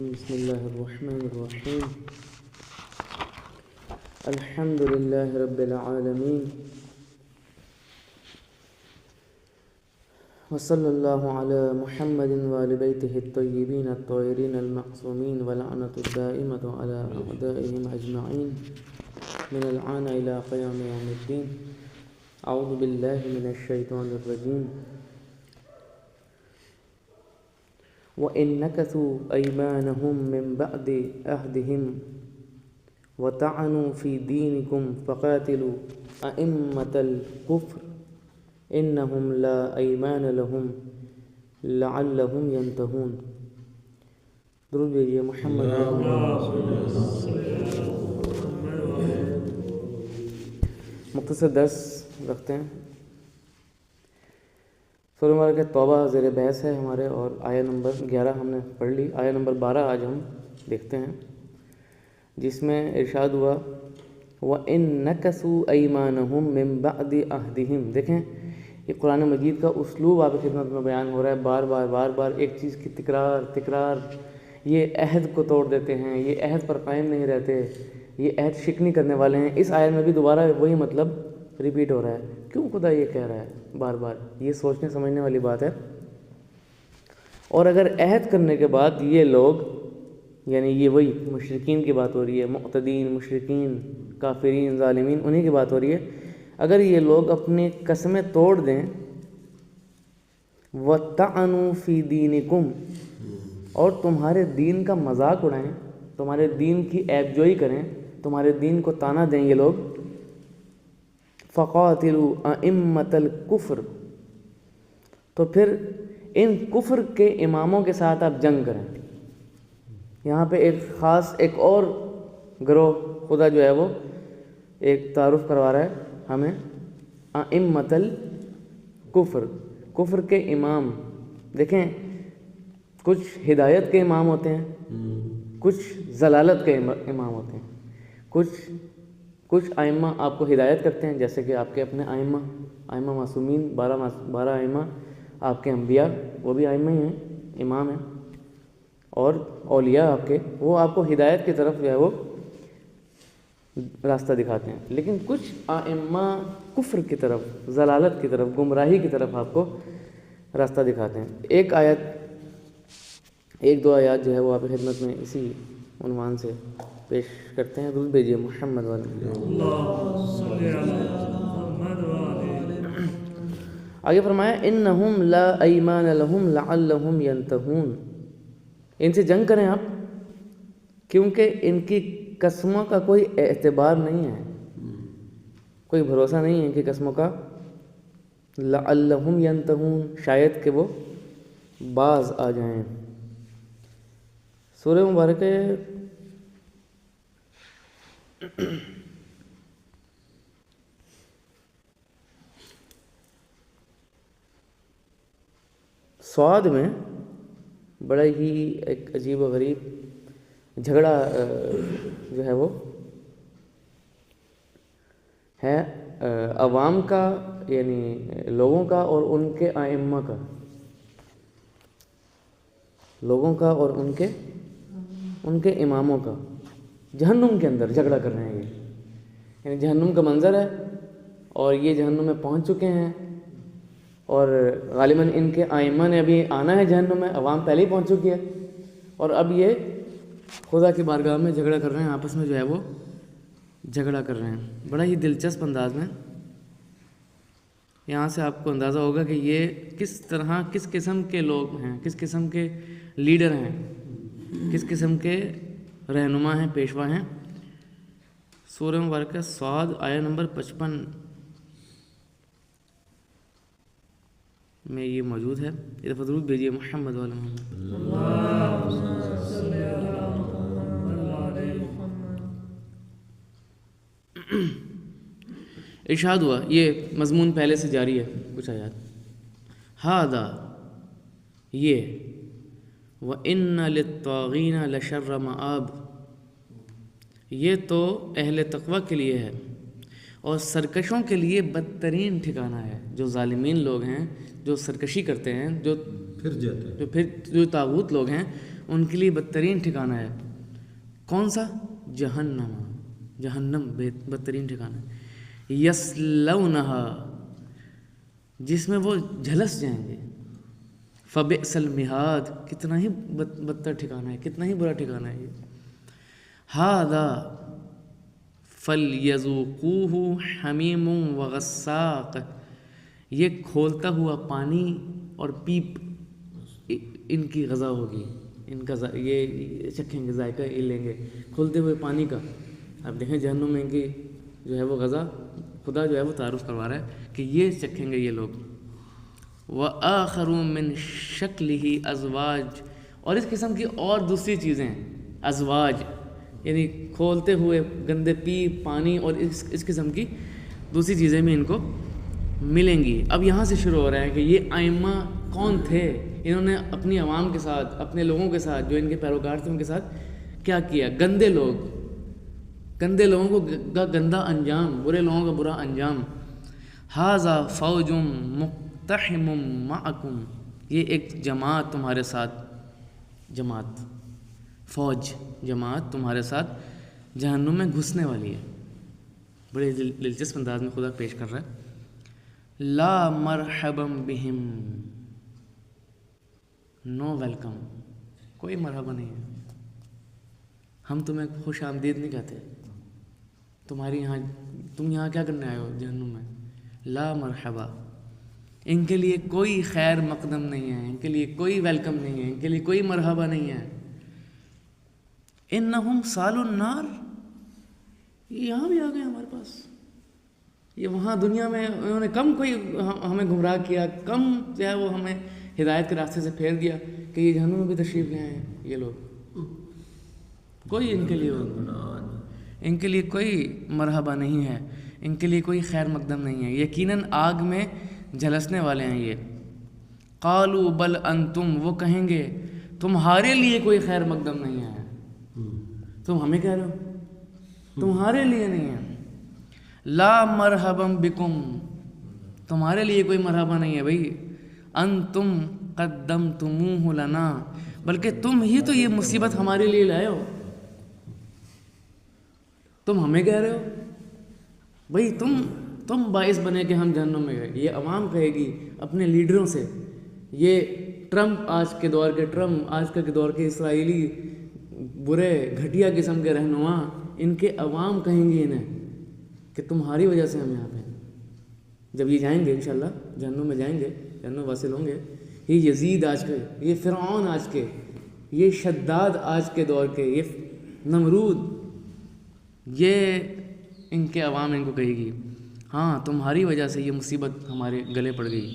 بسم الله الرحمن الرحيم. الحمد لله رب العالمين، وصلى الله على محمد وآل بيته الطيبين الطاهرين المعصومين، ولعنة الدائمة على أعدائهم أجمعين من الآن إلى قيام يوم الدين. أعوذ بالله من الشيطان الرجيم. وَإِن نَكَثُوا أَيْمَانَهُم مِّن بَعْدِ عَهْدِهِمْ وَطَعَنُوا فِي دِينِكُمْ فَقَاتِلُوا أَئِمَّةَ الْكُفْرِ إِنَّهُمْ لَا أَيْمَانَ لَهُمْ لَعَلَّهُمْ يَنْتَهُونَ. درود بھیجیے محمد. مختصر درس رکھتے ہیں. سورہ مبارکہ توبہ زیر بحث ہے ہمارے، اور آیہ نمبر 11 ہم نے پڑھ لی. آیہ نمبر 12 آج ہم دیکھتے ہیں، جس میں ارشاد ہوا وَإِن نَكَثُوا أَيْمَانَهُم مِّن بَعْدِ عَهْدِهِمْ. دیکھیں یہ قرآن مجید کا اسلوب آپ کی خدمت میں بیان ہو رہا ہے. بار بار ایک چیز کی تکرار. یہ عہد کو توڑ دیتے ہیں، یہ عہد پر قائم نہیں رہتے، یہ عہد شکنی کرنے والے ہیں. اس آیت میں بھی دوبارہ وہی مطلب ریپیٹ ہو رہا ہے. کیوں خدا یہ کہہ رہا ہے بار بار؟ یہ سوچنے سمجھنے والی بات ہے. اور اگر عہد کرنے کے بعد یہ لوگ، یعنی یہ وہی مشرکین کی بات ہو رہی ہے، معتدین، مشرکین، کافرین، ظالمین، انہی کی بات ہو رہی ہے. اگر یہ لوگ اپنی قسمیں توڑ دیں، وَطَعَنُوا فِي دِينِكُمْ، اور تمہارے دین کا مذاق اڑائیں، تمہارے دین کی عیب جوئی کریں، تمہارے دین کو طعنہ دیں یہ لوگ، فَقَاتِلُوا أَئِمَّةَ الْكُفْرِ، تو پھر ان کفر کے اماموں کے ساتھ آپ جنگ کریں. یہاں پہ ایک خاص ایک اور گروہ خدا جو ہے وہ ایک تعارف کروا رہا ہے ہمیں. أئمة الکفر، کفر کے امام. دیکھیں کچھ ہدایت کے امام ہوتے ہیں، کچھ ضلالت کے امام ہوتے ہیں. کچھ ائمہ آپ کو ہدایت کرتے ہیں، جیسے کہ آپ کے اپنے ائمہ معصومین، 12 ائمہ آپ کے انبیاء، وہ بھی ائمہ ہی ہیں، امام ہیں. اور اولیاء آپ کے، وہ آپ کو ہدایت کی طرف جو ہے وہ راستہ دکھاتے ہیں. لیکن کچھ ائمہ کفر کی طرف، ضلالت کی طرف، گمراہی کی طرف آپ کو راستہ دکھاتے ہیں. ایک دو آیات جو ہے وہ آپ کی خدمت میں اسی عنوان سے پیش کرتے ہیں. درود بھیجیے محمد والے. آگے فرمایا انہم لا ایمان لہم لعلہم ینتہون. ان سے جنگ کریں آپ، کیونکہ ان کی قسموں کا کوئی اعتبار نہیں ہے، کوئی بھروسہ نہیں ہے ان کی قسموں کا. لعلہم ینتہون، شاید کہ وہ باز آ جائیں. سورہ مبارکہ صاد میں بڑا ہی ایک عجیب و غریب جھگڑا جو ہے وہ ہے عوام کا، یعنی لوگوں کا اور ان کے ائمہ کا. لوگوں کا اور ان کے اماموں کا جہنم کے اندر جھگڑا کر رہے ہیں. یہ یعنی جہنم کا منظر ہے، اور یہ جہنم میں پہنچ چکے ہیں، اور غالباً ان کے ائمہ نے ابھی آنا ہے جہنم میں، عوام پہلے ہی پہنچ چکی ہے، اور اب یہ خدا کی بارگاہ میں جھگڑا کر رہے ہیں، آپس میں جو ہے وہ جھگڑا کر رہے ہیں. بڑا ہی دلچسپ انداز میں. یہاں سے آپ کو اندازہ ہوگا کہ یہ کس طرح، کس قسم کے لوگ ہیں، کس قسم کے لیڈر ہیں، کس قسم کے رہنما ہیں، پیشوا ہیں. سورہ مبارکہ صاد آیہ نمبر 55 میں یہ موجود ہے. ایک دفعہ درود بھیجیے محمد والا محمد. ارشاد ہوا، یہ مضمون پہلے سے جاری ہے، کچھ آیات. ہذا، یہ، وَإِنَّ لِلطَّاغِينَ لَشَرَّ مَآبٍ، یہ تو اہل تقوی کے لیے ہے اور سرکشوں کے لیے بدترین ٹھکانہ ہے. جو ظالمین لوگ ہیں، جو سرکشی کرتے ہیں، جو طاغوت لوگ ہیں، ان کے لیے بدترین ٹھکانہ ہے۔ کون سا؟ جہنم بدترین ٹھکانہ ہے۔ یصلونہا، جس میں وہ جھلس جائیں گے۔ فبئس المہاد، کتنا ہی بدتر ٹھکانہ ہے، کتنا ہی برا ٹھکانہ ہے یہ۔ ھذا فلیذوقوہ حمیم وغساق، یہ کھولتا ہوا پانی اور پیپ ان کی غذا ہوگی، ان کا یہ چکھیں گے، ذائقہ یہ لیں گے کھولتے ہوئے پانی کا۔ اب دیکھیں جہنم میں ان کی جو ہے وہ غذا، خدا جو ہے وہ تعارف کروا رہا ہے کہ یہ چکھیں گے یہ لوگ۔ وَآخَرُ مِن شَكْلِهِ أَزْوَاج، اور اس قسم کی اور دوسری چیزیں، ازواج یعنی کھولتے ہوئے گندے پیپ، پانی اور اس قسم کی دوسری چیزیں بھی ان کو ملیں گی۔ اب یہاں سے شروع ہو رہا ہے کہ یہ ائمہ کون تھے، انہوں نے اپنی عوام کے ساتھ، اپنے لوگوں کے ساتھ جو ان کے پیروکار تھے ان کے ساتھ کیا کیا۔ گندے لوگوں کو گندا انجام، برے لوگوں کا برا انجام۔ ھذا فوج مقتحم معکم، یہ ایک جماعت تمہارے ساتھ، جماعت فوج جماعت تمہارے ساتھ جہنم میں گھسنے والی ہے۔ بڑے دلچسپ انداز میں خدا پیش کر رہا ہے۔ لا مرحبا بہم، نو ویلکم، کوئی مرحبا نہیں ہے، ہم تمہیں خوش آمدید نہیں کہتے، تم یہاں کیا کرنے آئے ہو جہنم میں۔ لا مرحبا، ان کے لیے کوئی خیر مقدم نہیں ہے، ان کے لیے کوئی ویلکم نہیں ہے، ان کے لیے کوئی مرحبا نہیں ہے۔ انہم صالوا النار، یہاں بھی آ گئے ہمارے پاس، یہ وہاں دنیا میں انہوں نے کم کوئی ہمیں گمراہ کیا، کم جو ہے وہ ہمیں ہدایت کے راستے سے پھیر دیا کہ یہ جہنم میں بھی تشریف لے آئے ہیں یہ لوگ۔ کوئی ان کے لیے کوئی مرحبا نہیں ہے، ان کے لیے کوئی خیر مقدم نہیں ہے، یقیناً آگ میں جھلسنے والے ہیں یہ۔ قالوا بل انتم، وہ کہیں گے تمہارے لیے کوئی خیر مقدم نہیں ہے، تم ہمیں کہہ رہے ہو تمہارے لیے نہیں ہے۔ لا مرحبا بکم، تمہارے لیے کوئی مرحبا نہیں ہے بھائی۔ انتم قدمتموہ لنا، بلکہ تم ہی تو یہ مصیبت ہمارے لیے لائے ہو، تم ہمیں کہہ رہے ہو بھائی، تم باعث بنے کہ ہم جہنم میں گئے۔ یہ عوام کہے گی اپنے لیڈروں سے، یہ ٹرمپ آج کے دور کے اسرائیلی برے گھٹیا قسم کے رہنما، ان کے عوام کہیں گے انہیں کہ تمہاری وجہ سے ہم یہاں پہ ہیں۔ جب یہ جائیں گے انشاءاللہ جہنم میں جائیں گے، جہنم واصل ہوں گے، یہ یزید آج کے، یہ فرعون آج کے، یہ شداد آج کے دور کے، یہ نمرود، یہ ان کے عوام ان کو کہے گی ہاں تمہاری وجہ سے یہ مصیبت ہمارے گلے پڑ گئی۔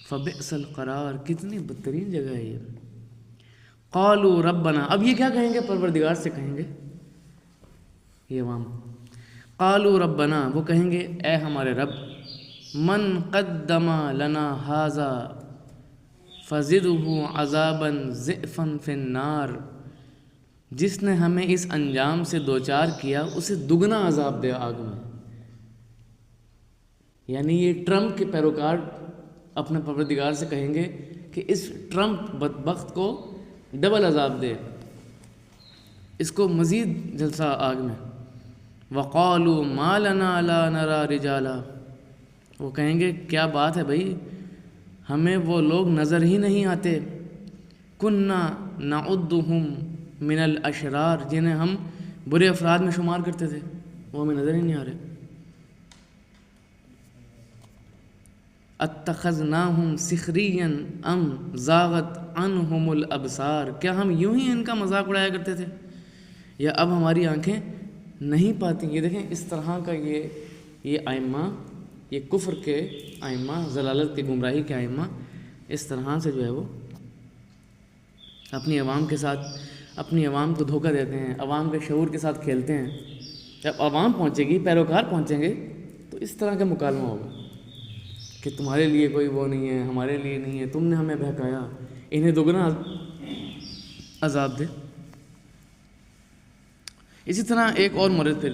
فبئس القرار، کتنی بدترین جگہ ہے یہ۔ قالوا ربنا، اب یہ کیا کہیں گے؟ پروردگار سے کہیں گے یہ عوام۔ قالوا ربنا، وہ کہیں گے اے ہمارے رب، من قدم لنا ھذا فزدہ عذابا ضعفا فی النار، جس نے ہمیں اس انجام سے دوچار کیا اسے دگنا عذاب دے آگ میں۔ یعنی یہ ٹرمپ کے پیروکار اپنے پروردگار سے کہیں گے کہ اس ٹرمپ بدبخت کو ڈبل عذاب دے، اس کو مزید جلسہ آگ میں۔ وقالوا ما لنا لا نرى رجالا، وہ کہیں گے کیا بات ہے بھائی، ہمیں وہ لوگ نظر ہی نہیں آتے۔ كنا نعدهم من الاشرار، جنہیں ہم برے افراد میں شمار کرتے تھے، وہ ہمیں نظر ہی نہیں آ رہے۔ اتخذناہم سخریا ام زاغت عنہم الابصار، کیا ہم یوں ہی ان کا مذاق اڑایا کرتے تھے یا اب ہماری آنکھیں نہیں پاتی۔ یہ دیکھیں اس طرح کا یہ ائمہ، یہ کفر کے ائمہ، ضلالت کے گمراہی کے ائمہ اس طرح سے جو ہے وہ اپنی عوام کے ساتھ، اپنی عوام کو دھوکہ دیتے ہیں، عوام کے شعور کے ساتھ کھیلتے ہیں۔ جب عوام پہنچے گی، پیروکار پہنچیں گے تو اس طرح کا مکالمہ ہوگا کہ تمہارے لیے کوئی وہ نہیں ہے، ہمارے لیے نہیں ہے، تم نے ہمیں بہکایا، انہیں دگنا عذاب دے۔ اسی طرح ایک اور مورد پھر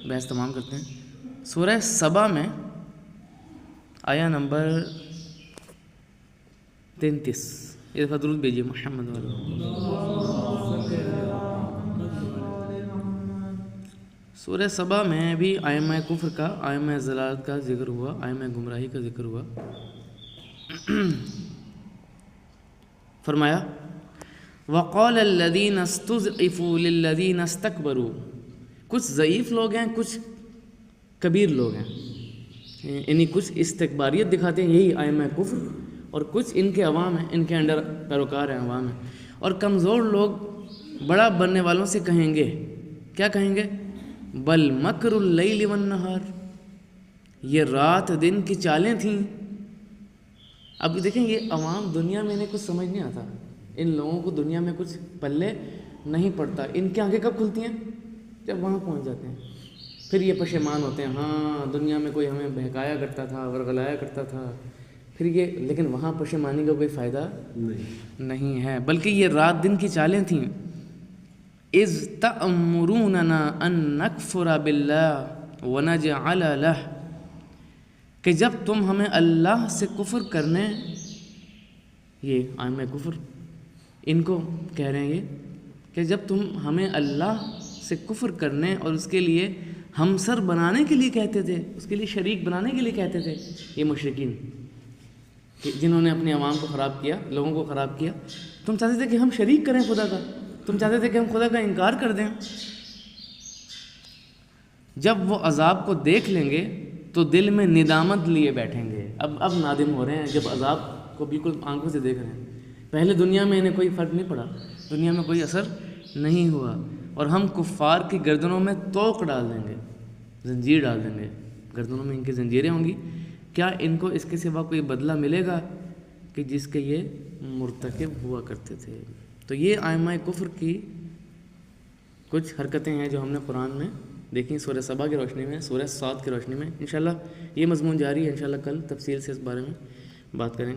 بحث تمام کرتے ہیں۔ سورہ سبا میں آیا نمبر 33، یہ دفعہ درود بھیجیے محمد والا. سورہ سبا میں بھی آئمہ کفر کا، آئمہ ضلالت کا ذکر ہوا، آئمہ گمراہی کا ذکر ہوا. فرمایا وَقَالَ الَّذِينَ اسْتُضْعِفُوا لِلَّذِينَ اسْتَكْبَرُوا، کچھ ضعیف لوگ ہیں، کچھ کبیر لوگ ہیں، یعنی کچھ استکباریت دکھاتے ہیں، یہی آئمہ کفر، اور کچھ ان کے عوام ہیں، ان کے انڈر پیروکار ہیں، عوام ہیں. اور کمزور لوگ بڑا بننے والوں سے کہیں گے، کیا کہیں گے؟ بل مکر اللیل والنہار، یہ رات دن کی چالیں تھیں. اب دیکھیں یہ عوام دنیا میں انہیں کچھ سمجھ نہیں آتا، ان لوگوں کو دنیا میں کچھ پلے نہیں پڑتا. ان کی آنکھیں کب کھلتی ہیں؟ جب وہاں پہنچ جاتے ہیں. پھر یہ پشیمان ہوتے ہیں، ہاں دنیا میں کوئی ہمیں بہکایا کرتا تھا، ورغلایا کرتا تھا. پھر یہ لیکن وہاں پشیمانی کا کوئی فائدہ نہیں ہے، بلکہ یہ رات دن کی چالیں تھیں. اذ تأمروننا ان نکفر باللہ ونجعل لہ، کہ جب تم ہمیں اللہ سے کفر کرنے، یہ عام کفر ان کو کہہ رہے ہیں یہ، کہ جب تم ہمیں اللہ سے کفر کرنے اور اس کے لیے ہمسر بنانے کے لیے کہتے تھے، اس کے لیے شریک بنانے کے لیے کہتے تھے، یہ مشرکین جنہوں نے اپنے عوام کو خراب کیا، لوگوں کو خراب کیا. تم چاہتے تھے کہ ہم شریک کریں خدا کا، تم چاہتے تھے کہ ہم خدا کا انکار کر دیں. جب وہ عذاب کو دیکھ لیں گے تو دل میں ندامت لیے بیٹھیں گے. اب نادم ہو رہے ہیں جب عذاب کو بالکل آنکھوں سے دیکھ رہے ہیں. پہلے دنیا میں انہیں کوئی فرق نہیں پڑا، دنیا میں کوئی اثر نہیں ہوا، اور ہم کفار کی گردنوں میں توق ڈال دیں گے، زنجیر ڈال دیں گے، گردنوں میں ان کی زنجیریں ہوں گی. کیا ان کو اس کے سوا کوئی بدلہ ملے گا کہ جس کے یہ مرتکب ہوا کرتے تھے؟ تو یہ آئمہ کفر کی کچھ حرکتیں ہیں جو ہم نے قرآن میں دیکھیں، سورہ سبا کی روشنی میں، سورہ صاد کی روشنی میں. انشاءاللہ یہ مضمون جاری ہے، انشاءاللہ کل تفصیل سے اس بارے میں بات کریں گے.